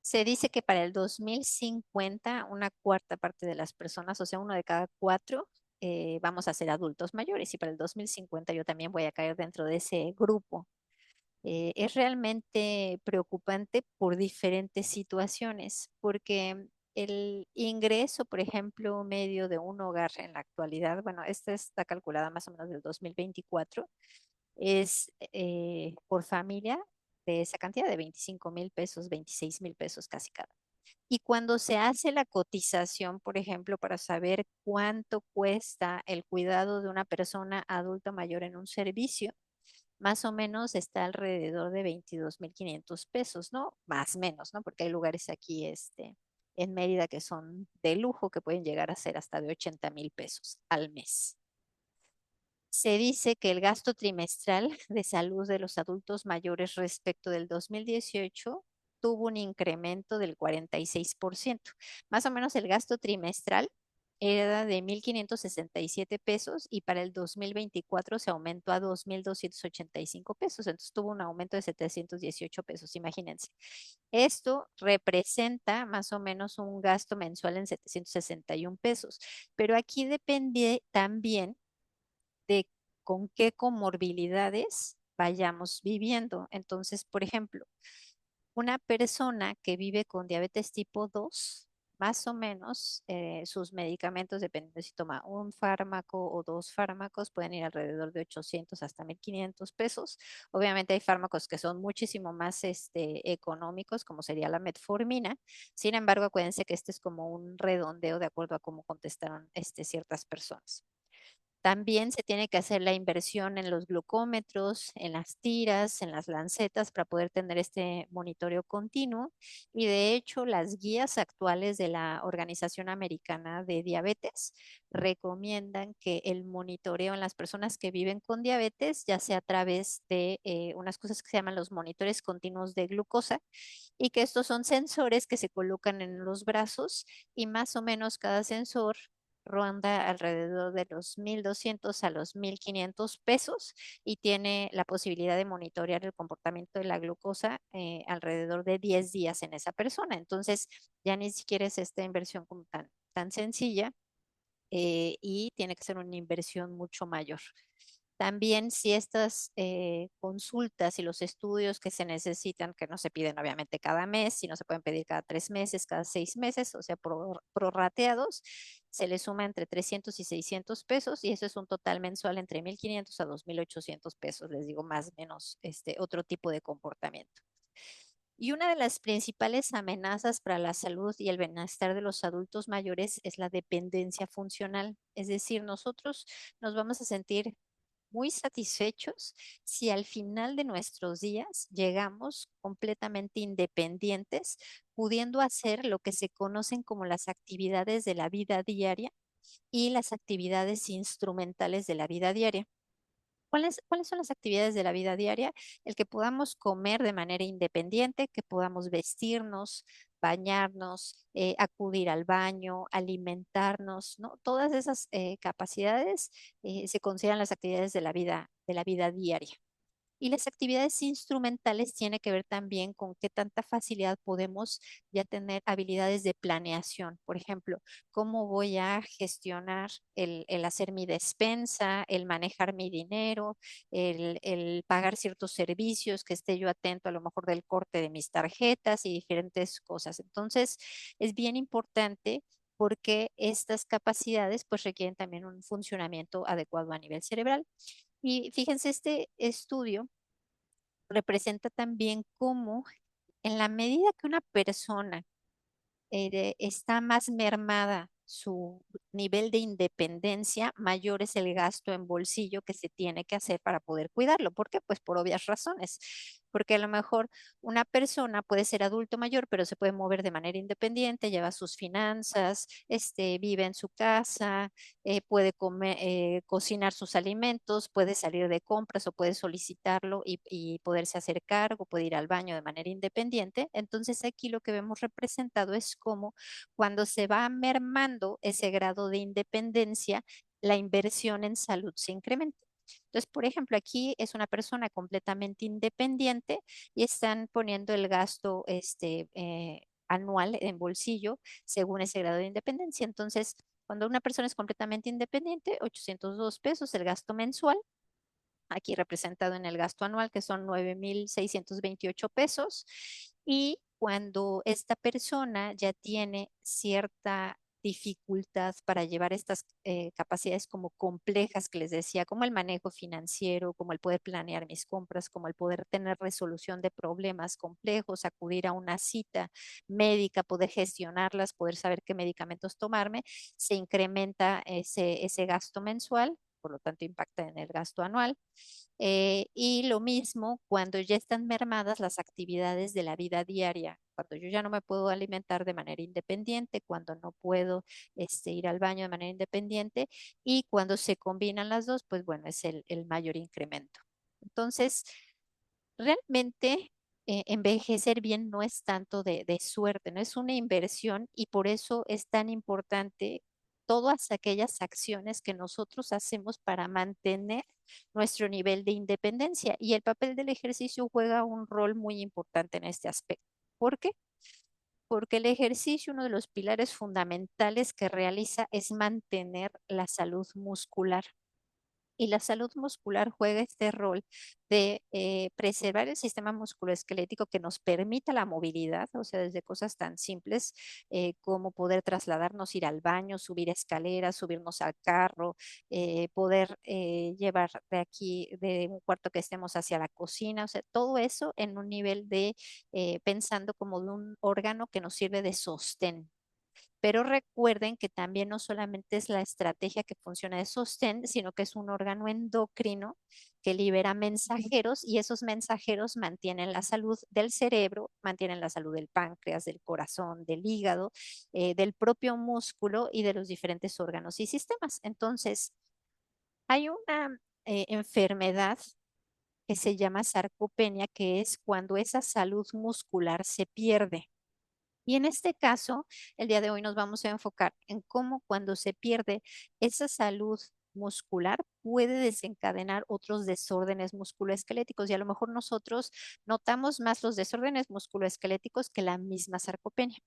Se dice que para el 2050 una cuarta parte de las personas, o sea, uno de cada cuatro, vamos a ser adultos mayores y para el 2050 yo también voy a caer dentro de ese grupo. Es realmente preocupante por diferentes situaciones, porque el ingreso, por ejemplo, medio de un hogar en la actualidad, bueno, esta está calculada más o menos del 2024, es por familia de esa cantidad de 25.000 pesos, 26.000 pesos casi cada. Y cuando se hace la cotización, por ejemplo, para saber cuánto cuesta el cuidado de una persona adulta mayor en un servicio, más o menos está alrededor de 22.500 pesos, ¿no? Más o menos, ¿no? Porque hay lugares aquí, en Mérida que son de lujo, que pueden llegar a ser hasta de 80.000 pesos al mes. Se dice que el gasto trimestral de salud de los adultos mayores respecto del 2018 tuvo un incremento del 46%. Más o menos el gasto trimestral era de 1.567 pesos y para el 2024 se aumentó a 2.285 pesos. Entonces tuvo un aumento de 718 pesos, imagínense. Esto representa más o menos un gasto mensual en 761 pesos. Pero aquí depende también de con qué comorbilidades vayamos viviendo. Entonces, por ejemplo, una persona que vive con diabetes tipo 2, más o menos sus medicamentos, dependiendo si toma un fármaco o dos fármacos, pueden ir alrededor de 800 hasta 1.500 pesos. Obviamente hay fármacos que son muchísimo más económicos, como sería la metformina. Sin embargo, acuérdense que este es como un redondeo de acuerdo a cómo contestaron ciertas personas. También se tiene que hacer la inversión en los glucómetros, en las tiras, en las lancetas para poder tener este monitoreo continuo. Y de hecho, las guías actuales de la Organización Americana de Diabetes recomiendan que el monitoreo en las personas que viven con diabetes, ya sea a través de unas cosas que se llaman los monitores continuos de glucosa, y que estos son sensores que se colocan en los brazos y más o menos cada sensor ronda alrededor de los 1.200 a los 1.500 pesos y tiene la posibilidad de monitorear el comportamiento de la glucosa alrededor de 10 días en esa persona. Entonces, ya ni siquiera es esta inversión como tan sencilla y tiene que ser una inversión mucho mayor. También si estas consultas y los estudios que se necesitan, que no se piden obviamente cada mes, sino se pueden pedir cada 3 meses, cada 6 meses, o sea, prorrateados, se le suma entre 300 y 600 pesos y eso es un total mensual entre 1.500 a 2.800 pesos, les digo más o menos otro tipo de comportamiento. Y una de las principales amenazas para la salud y el bienestar de los adultos mayores es la dependencia funcional. Es decir, nosotros nos vamos a sentir muy satisfechos si al final de nuestros días llegamos completamente independientes, pudiendo hacer lo que se conocen como las actividades de la vida diaria y las actividades instrumentales de la vida diaria. ¿Cuáles son las actividades de la vida diaria? El que podamos comer de manera independiente, que podamos vestirnos, bañarnos, acudir al baño, alimentarnos, ¿no? Todas esas capacidades se consideran las actividades de la vida diaria. Y las actividades instrumentales tienen que ver también con qué tanta facilidad podemos ya tener habilidades de planeación. Por ejemplo, cómo voy a gestionar el hacer mi despensa, el manejar mi dinero, el pagar ciertos servicios, que esté yo atento a lo mejor del corte de mis tarjetas y diferentes cosas. Entonces, es bien importante porque estas capacidades pues requieren también un funcionamiento adecuado a nivel cerebral. Y fíjense, este estudio representa también cómo en la medida que una persona está más mermada su nivel de independencia, mayor es el gasto en bolsillo que se tiene que hacer para poder cuidarlo. ¿Por qué? Pues por obvias razones. Porque a lo mejor una persona puede ser adulto mayor, pero se puede mover de manera independiente, lleva sus finanzas, vive en su casa, puede comer, cocinar sus alimentos, puede salir de compras o puede solicitarlo y poderse hacer cargo, puede ir al baño de manera independiente. Entonces aquí lo que vemos representado es cómo cuando se va mermando ese grado de independencia, la inversión en salud se incrementa. Entonces, por ejemplo, aquí es una persona completamente independiente y están poniendo el gasto anual en bolsillo según ese grado de independencia. Entonces, cuando una persona es completamente independiente, 802 pesos el gasto mensual, aquí representado en el gasto anual, que son 9,628 pesos. Y cuando esta persona ya tiene cierta dificultad para llevar estas capacidades como complejas que les decía, como el manejo financiero, como el poder planear mis compras, como el poder tener resolución de problemas complejos, acudir a una cita médica, poder gestionarlas, poder saber qué medicamentos tomarme, se incrementa ese gasto mensual, por lo tanto impacta en el gasto anual. Y lo mismo cuando ya están mermadas las actividades de la vida diaria, cuando yo ya no me puedo alimentar de manera independiente, cuando no puedo ir al baño de manera independiente y cuando se combinan las dos, pues bueno, es el mayor incremento. Entonces, realmente envejecer bien no es tanto de suerte, no es una inversión y por eso es tan importante todas aquellas acciones que nosotros hacemos para mantener nuestro nivel de independencia. Y el papel del ejercicio juega un rol muy importante en este aspecto. ¿Por qué? Porque el ejercicio, uno de los pilares fundamentales que realiza es mantener la salud muscular. Y la salud muscular juega este rol de preservar el sistema musculoesquelético que nos permita la movilidad, o sea, desde cosas tan simples como poder trasladarnos, ir al baño, subir escaleras, subirnos al carro, poder llevar de aquí, de un cuarto que estemos hacia la cocina, o sea, todo eso en un nivel de pensando como de un órgano que nos sirve de sostén. Pero recuerden que también no solamente es la estrategia que funciona de sostén, sino que es un órgano endocrino que libera mensajeros y esos mensajeros mantienen la salud del cerebro, mantienen la salud del páncreas, del corazón, del hígado, del propio músculo y de los diferentes órganos y sistemas. Entonces, hay una enfermedad que se llama sarcopenia, que es cuando esa salud muscular se pierde. Y en este caso, el día de hoy nos vamos a enfocar en cómo cuando se pierde esa salud muscular puede desencadenar otros desórdenes musculoesqueléticos y a lo mejor nosotros notamos más los desórdenes musculoesqueléticos que la misma sarcopenia.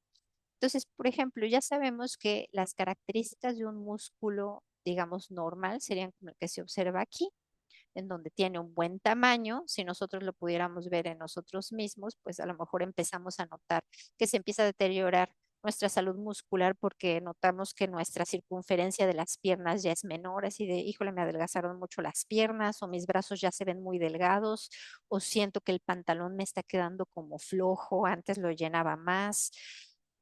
Entonces, por ejemplo, ya sabemos que las características de un músculo, digamos, normal serían como el que se observa aquí en donde tiene un buen tamaño, si nosotros lo pudiéramos ver en nosotros mismos, pues a lo mejor empezamos a notar que se empieza a deteriorar nuestra salud muscular porque notamos que nuestra circunferencia de las piernas ya es menor, así de, híjole, me adelgazaron mucho las piernas o mis brazos ya se ven muy delgados o siento que el pantalón me está quedando como flojo, antes lo llenaba más.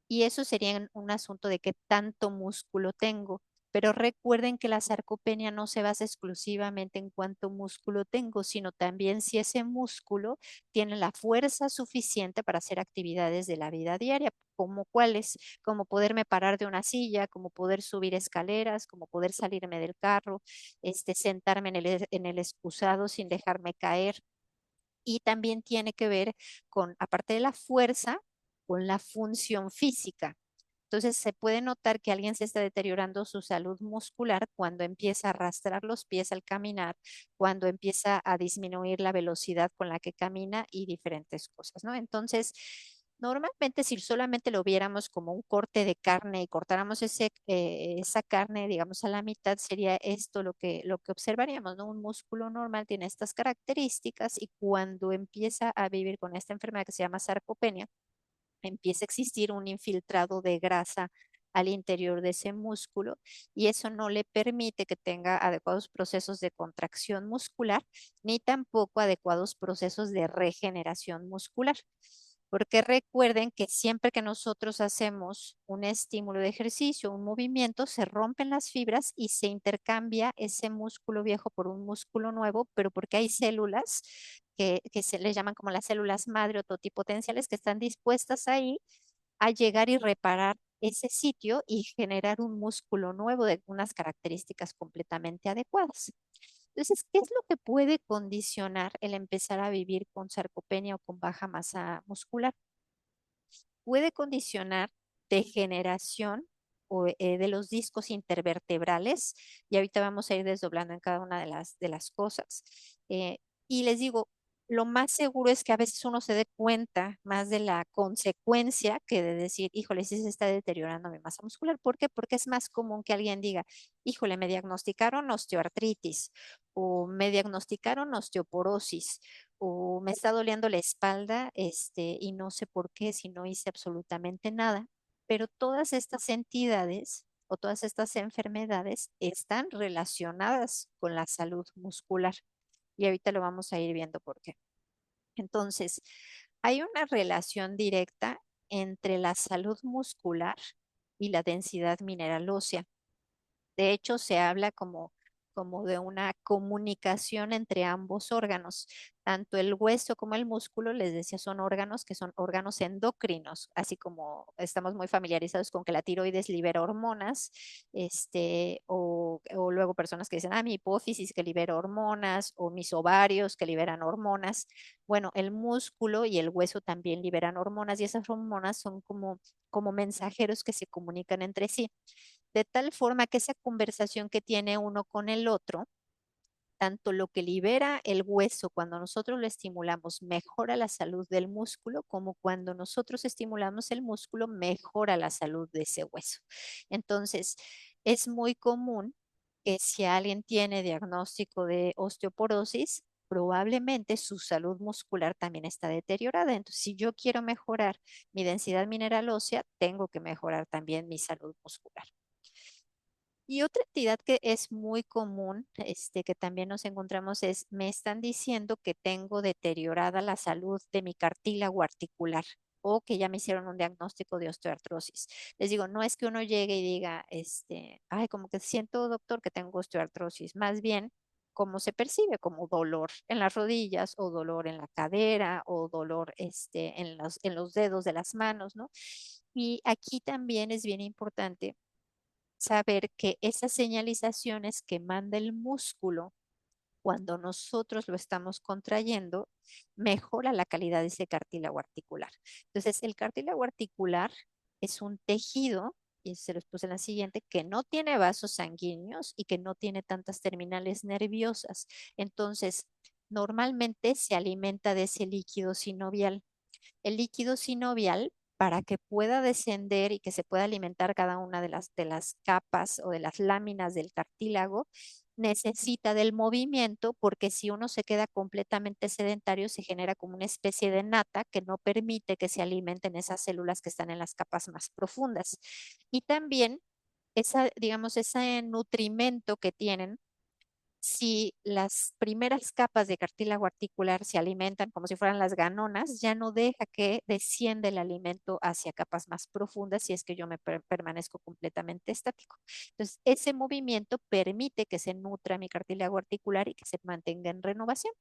Y eso sería un asunto de qué tanto músculo tengo. Pero recuerden que la sarcopenia no se basa exclusivamente en cuánto músculo tengo, sino también si ese músculo tiene la fuerza suficiente para hacer actividades de la vida diaria, como cuáles, como poderme parar de una silla, como poder subir escaleras, como poder salirme del carro, sentarme en el excusado sin dejarme caer. Y también tiene que ver con, aparte de la fuerza, con la función física. Entonces se puede notar que alguien se está deteriorando su salud muscular cuando empieza a arrastrar los pies al caminar, cuando empieza a disminuir la velocidad con la que camina y diferentes cosas, ¿no? Entonces, normalmente si solamente lo viéramos como un corte de carne y cortáramos esa carne, digamos, a la mitad, sería esto lo que observaríamos, ¿no? Un músculo normal tiene estas características y cuando empieza a vivir con esta enfermedad que se llama sarcopenia, empieza a existir un infiltrado de grasa al interior de ese músculo y eso no le permite que tenga adecuados procesos de contracción muscular ni tampoco adecuados procesos de regeneración muscular. Porque recuerden que siempre que nosotros hacemos un estímulo de ejercicio, un movimiento, se rompen las fibras y se intercambia ese músculo viejo por un músculo nuevo, pero porque hay células que se les llaman como las células madre o totipotenciales que están dispuestas ahí a llegar y reparar ese sitio y generar un músculo nuevo de unas características completamente adecuadas. Entonces, ¿qué es lo que puede condicionar el empezar a vivir con sarcopenia o con baja masa muscular? Puede condicionar degeneración de los discos intervertebrales y ahorita vamos a ir desdoblando en cada una de las cosas. Eh, y les digo, lo más seguro es que a veces uno se dé cuenta más de la consecuencia que de decir, híjole, sí se está deteriorando mi masa muscular. ¿Por qué? Porque es más común que alguien diga, híjole, me diagnosticaron osteoartritis o me diagnosticaron osteoporosis o me está doliendo la espalda, y no sé por qué si no hice absolutamente nada. Pero todas estas entidades o todas estas enfermedades están relacionadas con la salud muscular. Y ahorita lo vamos a ir viendo por qué. Entonces, hay una relación directa entre la salud muscular y la densidad mineral ósea. De hecho, se habla como de una comunicación entre ambos órganos. Tanto el hueso como el músculo, les decía, son órganos que son órganos endocrinos, así como estamos muy familiarizados con que la tiroides libera hormonas, o luego personas que dicen, mi hipófisis que libera hormonas, o mis ovarios que liberan hormonas. Bueno, el músculo y el hueso también liberan hormonas y esas hormonas son como mensajeros que se comunican entre sí de tal forma que esa conversación que tiene uno con el otro, tanto lo que libera el hueso cuando nosotros lo estimulamos mejora la salud del músculo, como cuando nosotros estimulamos el músculo mejora la salud de ese hueso. Entonces, es muy común que si alguien tiene diagnóstico de osteoporosis, probablemente su salud muscular también está deteriorada. Entonces, si yo quiero mejorar mi densidad mineral ósea, tengo que mejorar también mi salud muscular. Y otra entidad que es muy común, que también nos encontramos es, me están diciendo que tengo deteriorada la salud de mi cartílago articular o que ya me hicieron un diagnóstico de osteoartrosis. Les digo, no es que uno llegue y diga, ay, como que siento, doctor, que tengo osteoartrosis, más bien cómo se percibe como dolor en las rodillas o dolor en la cadera o dolor en los dedos de las manos, ¿no? Y aquí también es bien importante saber que esas señalizaciones que manda el músculo cuando nosotros lo estamos contrayendo, mejora la calidad de ese cartílago articular. Entonces, el cartílago articular es un tejido, y se los puse en la siguiente, que no tiene vasos sanguíneos y que no tiene tantas terminales nerviosas. Entonces, normalmente se alimenta de ese líquido sinovial. El líquido sinovial, para que pueda descender y que se pueda alimentar cada una de las capas o de las láminas del cartílago, necesita del movimiento porque si uno se queda completamente sedentario se genera como una especie de nata que no permite que se alimenten esas células que están en las capas más profundas. Y también digamos, ese nutrimento que tienen si las primeras capas de cartílago articular se alimentan como si fueran las ganonas, ya no deja que descienda el alimento hacia capas más profundas si es que yo me permanezco completamente estático. Entonces, ese movimiento permite que se nutra mi cartílago articular y que se mantenga en renovación.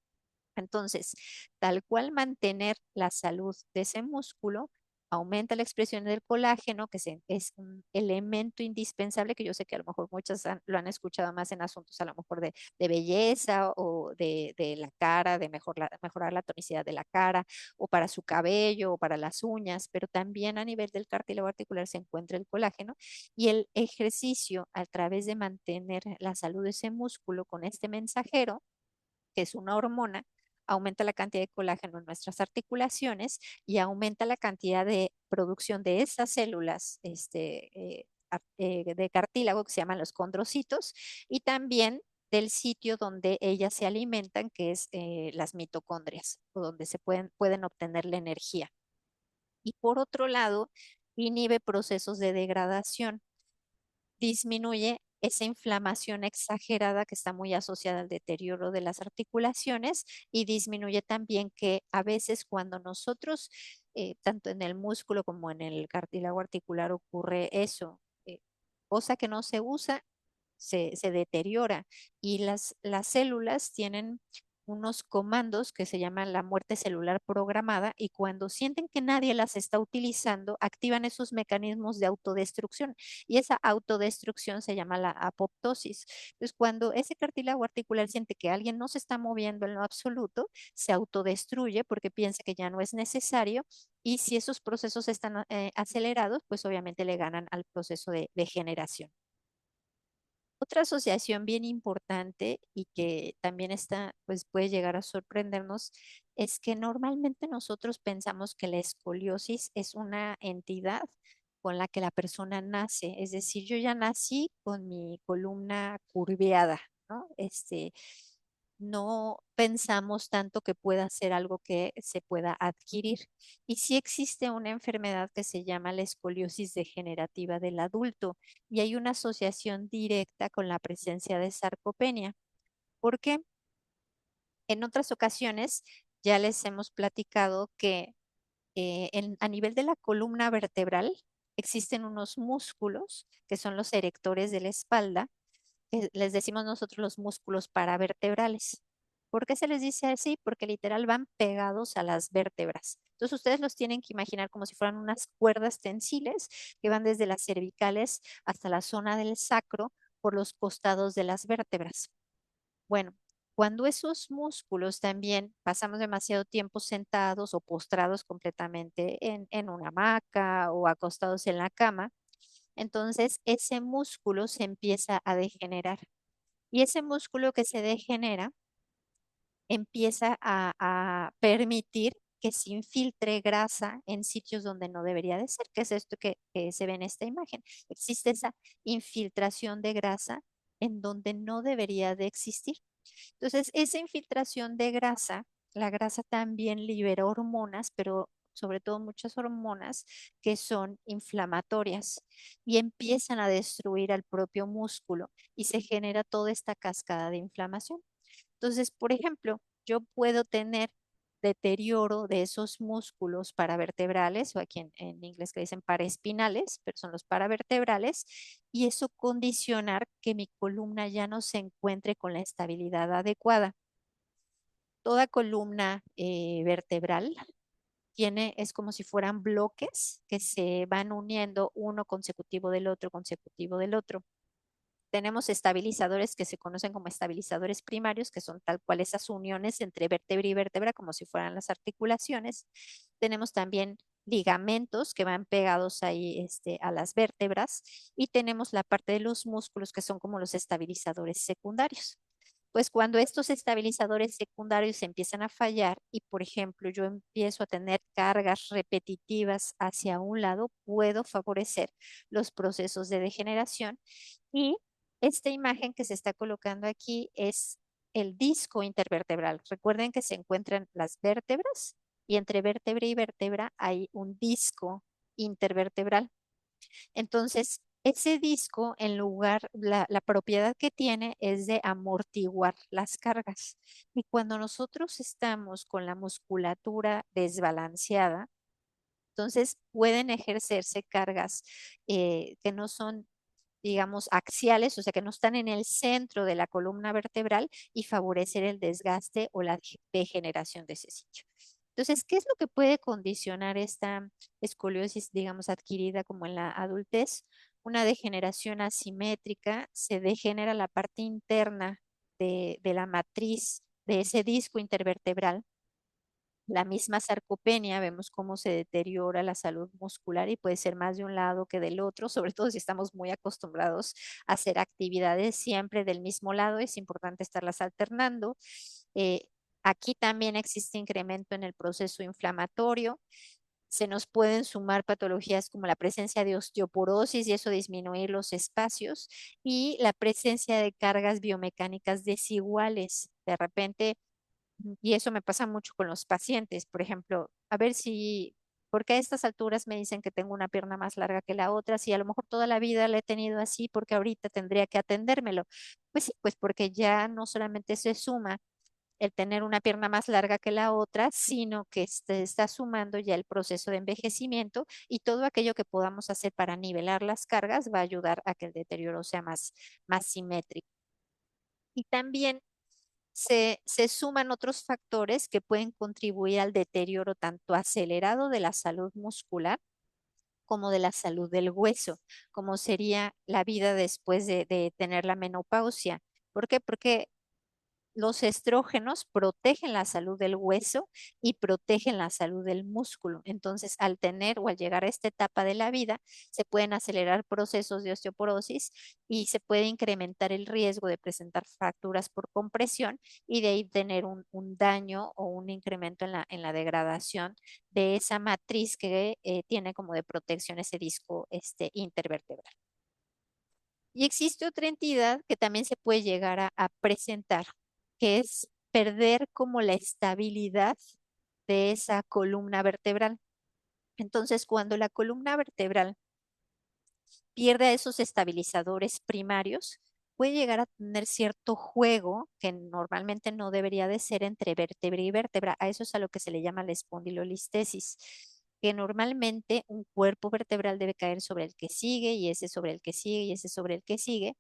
Entonces, tal cual mantener la salud de ese músculo, aumenta la expresión del colágeno, que es un elemento indispensable, que yo sé que a lo mejor muchas lo han escuchado más en asuntos a lo mejor de belleza o de la cara, de mejorar la tonicidad de la cara, o para su cabello, o para las uñas, pero también a nivel del cartílago articular se encuentra el colágeno y el ejercicio a través de mantener la salud de ese músculo con este mensajero que es una hormona, aumenta la cantidad de colágeno en nuestras articulaciones y aumenta la cantidad de producción de esas células de cartílago que se llaman los condrocitos y también del sitio donde ellas se alimentan, que es las mitocondrias, o donde pueden obtener la energía. Y por otro lado, inhibe procesos de degradación, disminuye esa inflamación exagerada que está muy asociada al deterioro de las articulaciones y disminuye también que a veces cuando nosotros, tanto en el músculo como en el cartílago articular ocurre eso, cosa que no se usa, se deteriora y las células tienen unos comandos que se llaman la muerte celular programada y cuando sienten que nadie las está utilizando, activan esos mecanismos de autodestrucción y esa autodestrucción se llama la apoptosis. Entonces, cuando ese cartílago articular siente que alguien no se está moviendo en lo absoluto, se autodestruye porque piensa que ya no es necesario y si esos procesos están acelerados, pues obviamente le ganan al proceso de generación. Otra asociación bien importante y que también está, pues puede llegar a sorprendernos, es que normalmente nosotros pensamos que la escoliosis es una entidad con la que la persona nace, es decir, yo ya nací con mi columna curveada, ¿no? No pensamos tanto que pueda ser algo que se pueda adquirir. Y sí existe una enfermedad que se llama la escoliosis degenerativa del adulto y hay una asociación directa con la presencia de sarcopenia. ¿Por qué? En otras ocasiones ya les hemos platicado que a nivel de la columna vertebral existen unos músculos que son los erectores de la espalda, que les decimos nosotros los músculos paravertebrales. ¿Por qué se les dice así? Porque literal van pegados a las vértebras. Entonces ustedes los tienen que imaginar como si fueran unas cuerdas tensiles que van desde las cervicales hasta la zona del sacro por los costados de las vértebras. Bueno, cuando esos músculos también pasamos demasiado tiempo sentados o postrados completamente en una hamaca o acostados en la cama, entonces ese músculo se empieza a degenerar. Y ese músculo que se degenera empieza a permitir que se infiltre grasa en sitios donde no debería de ser, que es esto que se ve en esta imagen. Existe esa infiltración de grasa en donde no debería de existir. Entonces, esa infiltración de grasa, la grasa también libera hormonas, pero sobre todo muchas hormonas que son inflamatorias y empiezan a destruir al propio músculo y se genera toda esta cascada de inflamación. Entonces, por ejemplo, yo puedo tener deterioro de esos músculos paravertebrales, o aquí en inglés que dicen paraespinales, pero son los paravertebrales, y eso condicionar que mi columna ya no se encuentre con la estabilidad adecuada. Toda columna vertebral es como si fueran bloques que se van uniendo uno consecutivo del otro, consecutivo del otro. Tenemos estabilizadores que se conocen como estabilizadores primarios, que son tal cual esas uniones entre vértebra y vértebra, como si fueran las articulaciones. Tenemos también ligamentos que van pegados ahí a las vértebras y tenemos la parte de los músculos que son como los estabilizadores secundarios. Pues cuando estos estabilizadores secundarios empiezan a fallar y, por ejemplo, yo empiezo a tener cargas repetitivas hacia un lado, puedo favorecer los procesos de degeneración y esta imagen que se está colocando aquí es el disco intervertebral. Recuerden que se encuentran las vértebras y entre vértebra y vértebra hay un disco intervertebral. Entonces, ese disco, en lugar, la propiedad que tiene es de amortiguar las cargas. Y cuando nosotros estamos con la musculatura desbalanceada, entonces pueden ejercerse cargas que no son, digamos, axiales, o sea, que no están en el centro de la columna vertebral y favorecer el desgaste o la degeneración de ese sitio. Entonces, ¿qué es lo que puede condicionar esta escoliosis, digamos, adquirida como en la adultez? Una degeneración asimétrica, se degenera la parte interna de la matriz de ese disco intervertebral. La misma sarcopenia, vemos cómo se deteriora la salud muscular y puede ser más de un lado que del otro, sobre todo si estamos muy acostumbrados a hacer actividades siempre del mismo lado, es importante estarlas alternando. Eh, Aquí también existe incremento en el proceso inflamatorio. Se nos pueden sumar patologías como la presencia de osteoporosis y eso disminuir los espacios y la presencia de cargas biomecánicas desiguales. De repente, y eso me pasa mucho con los pacientes, por ejemplo, a ver si, porque a estas alturas me dicen que tengo una pierna más larga que la otra, si a lo mejor toda la vida la he tenido así, porque ahorita tendría que atendérmelo. Pues sí, pues porque ya no solamente se suma el tener una pierna más larga que la otra, sino que se está sumando ya el proceso de envejecimiento y todo aquello que podamos hacer para nivelar las cargas va a ayudar a que el deterioro sea más simétrico. Y también se suman otros factores que pueden contribuir al deterioro tanto acelerado de la salud muscular como de la salud del hueso, como sería la vida después de tener la menopausia. ¿Por qué? Porque los estrógenos protegen la salud del hueso y protegen la salud del músculo. Entonces, al tener o al llegar a esta etapa de la vida, se pueden acelerar procesos de osteoporosis y se puede incrementar el riesgo de presentar fracturas por compresión y de ahí tener un daño o un incremento en la degradación de esa matriz que tiene como de protección ese disco intervertebral. Y existe otra entidad que también se puede llegar a presentar, que es perder como la estabilidad de esa columna vertebral. Entonces, cuando la columna vertebral pierde a esos estabilizadores primarios, puede llegar a tener cierto juego que normalmente no debería de ser entre vértebra y vértebra. A eso es a lo que se le llama la espondilolistesis, que normalmente un cuerpo vertebral debe caer sobre el que sigue y ese sobre el que sigue y ese sobre el que sigue,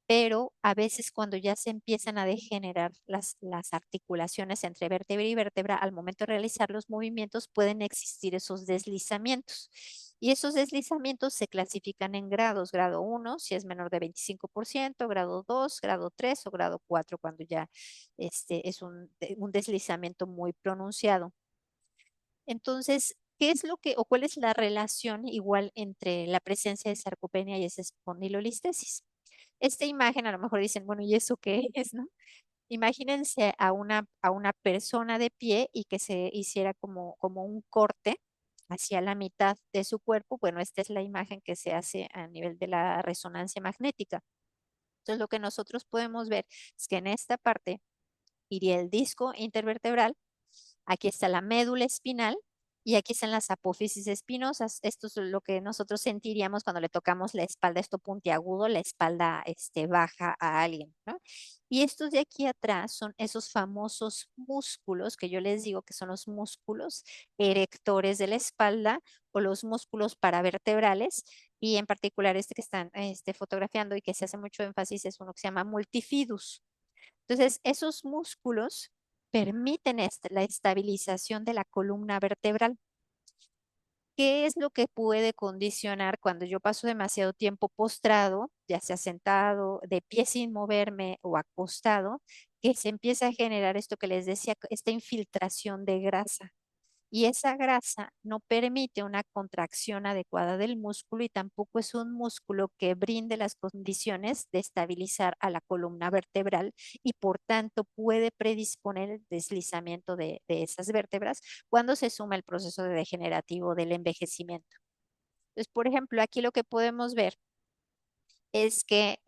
pero a veces cuando ya se empiezan a degenerar las articulaciones entre vértebra y vértebra, al momento de realizar los movimientos pueden existir esos deslizamientos. Y esos deslizamientos se clasifican en grados, grado 1 si es menor de 25%, grado 2, grado 3 o grado 4 cuando ya es un deslizamiento muy pronunciado. Entonces, ¿qué es lo que o cuál es la relación igual entre la presencia de sarcopenia y esa espondilolistesis? Esta imagen a lo mejor dicen, bueno, ¿y eso qué es, no? Imagínense a una persona de pie y que se hiciera como un corte hacia la mitad de su cuerpo. Bueno, esta es la imagen que se hace a nivel de la resonancia magnética. Entonces, lo que nosotros podemos ver es que en esta parte iría el disco intervertebral. Aquí está la médula espinal y aquí están las apófisis espinosas. Esto es lo que nosotros sentiríamos cuando le tocamos la espalda, esto puntiagudo, la espalda baja a alguien, ¿no? Y estos de aquí atrás son esos famosos músculos que yo les digo que son los músculos erectores de la espalda o los músculos paravertebrales. Y en particular este que están fotografiando y que se hace mucho énfasis es uno que se llama multifidus. Entonces, esos músculos permiten la estabilización de la columna vertebral. ¿Qué es lo que puede condicionar cuando yo paso demasiado tiempo postrado, ya sea sentado, de pie sin moverme o acostado, que se empieza a generar esto que les decía, esta infiltración de grasa? Y esa grasa no permite una contracción adecuada del músculo y tampoco es un músculo que brinde las condiciones de estabilizar a la columna vertebral y por tanto puede predisponer el deslizamiento de esas vértebras cuando se suma el proceso de degenerativo del envejecimiento. Entonces, por ejemplo, aquí lo que podemos ver es que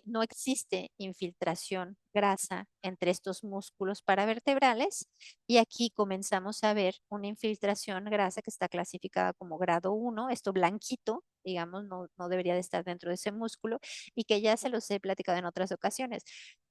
no existe infiltración grasa entre estos músculos paravertebrales y aquí comenzamos a ver una infiltración grasa que está clasificada como grado 1, esto blanquito, digamos, no debería de estar dentro de ese músculo y que ya se los he platicado en otras ocasiones.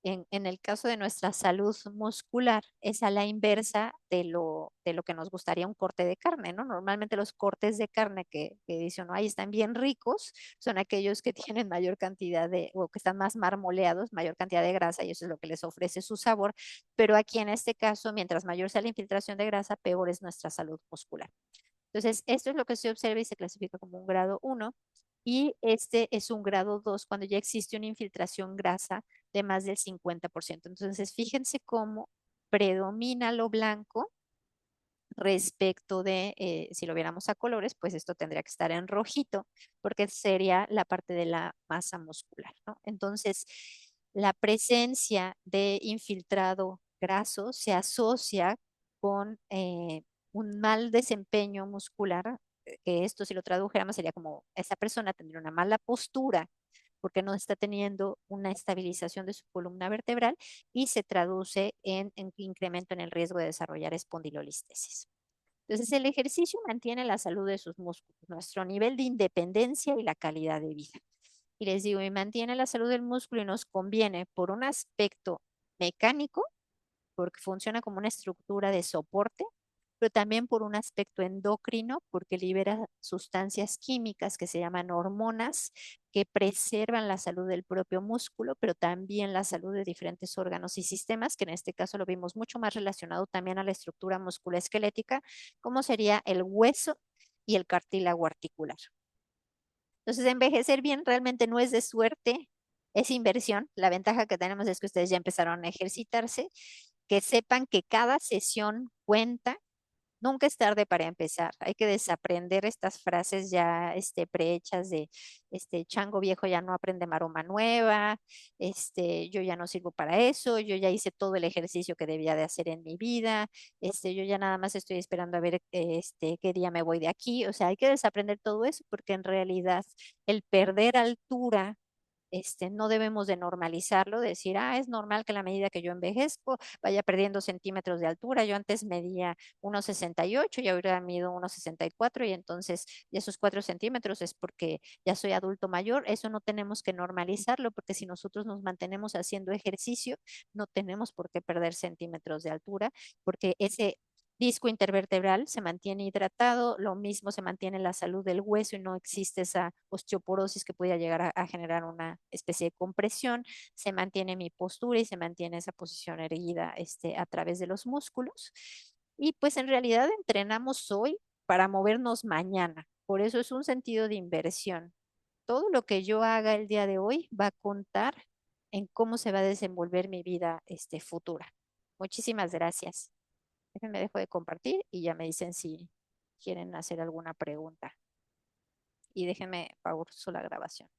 En el caso de nuestra salud muscular, es a la inversa de lo que nos gustaría un corte de carne, ¿no? Normalmente los cortes de carne que dicen, no, ahí están bien ricos, son aquellos que tienen mayor cantidad o que están más marmoleados, mayor cantidad de grasa y eso es lo que les ofrece su sabor. Pero aquí en este caso, mientras mayor sea la infiltración de grasa, peor es nuestra salud muscular. Entonces, esto es lo que se observa y se clasifica como un grado 1 y este es un grado 2 cuando ya existe una infiltración grasa de más del 50%. Entonces, fíjense cómo predomina lo blanco respecto de, si lo viéramos a colores, pues esto tendría que estar en rojito, porque sería la parte de la masa muscular, ¿no? Entonces, la presencia de infiltrado graso se asocia con un mal desempeño muscular, que esto si lo tradujéramos sería como esa persona tendría una mala postura porque no está teniendo una estabilización de su columna vertebral y se traduce en incremento en el riesgo de desarrollar espondilolistesis. Entonces, el ejercicio mantiene la salud de sus músculos, nuestro nivel de independencia y la calidad de vida. Y les digo, y mantiene la salud del músculo y nos conviene por un aspecto mecánico, porque funciona como una estructura de soporte, pero también por un aspecto endocrino, porque libera sustancias químicas que se llaman hormonas, que preservan la salud del propio músculo, pero también la salud de diferentes órganos y sistemas, que en este caso lo vimos mucho más relacionado también a la estructura musculoesquelética, como sería el hueso y el cartílago articular. Entonces, envejecer bien realmente no es de suerte es inversión. La ventaja que tenemos es que ustedes ya empezaron a ejercitarse, que sepan que cada sesión cuenta. Nunca es tarde para empezar. Hay que desaprender estas frases ya prehechas de chango viejo ya no aprende maroma nueva, yo ya no sirvo para eso, yo ya hice todo el ejercicio que debía de hacer en mi vida, yo ya nada más estoy esperando a ver qué día me voy de aquí. O sea, hay que desaprender todo eso porque en realidad el perder altura no debemos de normalizarlo, decir, es normal que a la medida que yo envejezco vaya perdiendo centímetros de altura. Yo antes medía 1,68 y ahora mido 1,64 y entonces y esos 4 centímetros es porque ya soy adulto mayor. Eso no tenemos que normalizarlo porque si nosotros nos mantenemos haciendo ejercicio, no tenemos por qué perder centímetros de altura porque ese disco intervertebral se mantiene hidratado, lo mismo se mantiene la salud del hueso y no existe esa osteoporosis que pudiera llegar a generar una especie de compresión, se mantiene mi postura y se mantiene esa posición erguida a través de los músculos. Y pues en realidad entrenamos hoy para movernos mañana, por eso es un sentido de inversión. Todo lo que yo haga el día de hoy va a contar en cómo se va a desenvolver mi vida futura. Muchísimas gracias. Déjenme dejo de compartir y ya me dicen si quieren hacer alguna pregunta. Y déjenme pauso la grabación.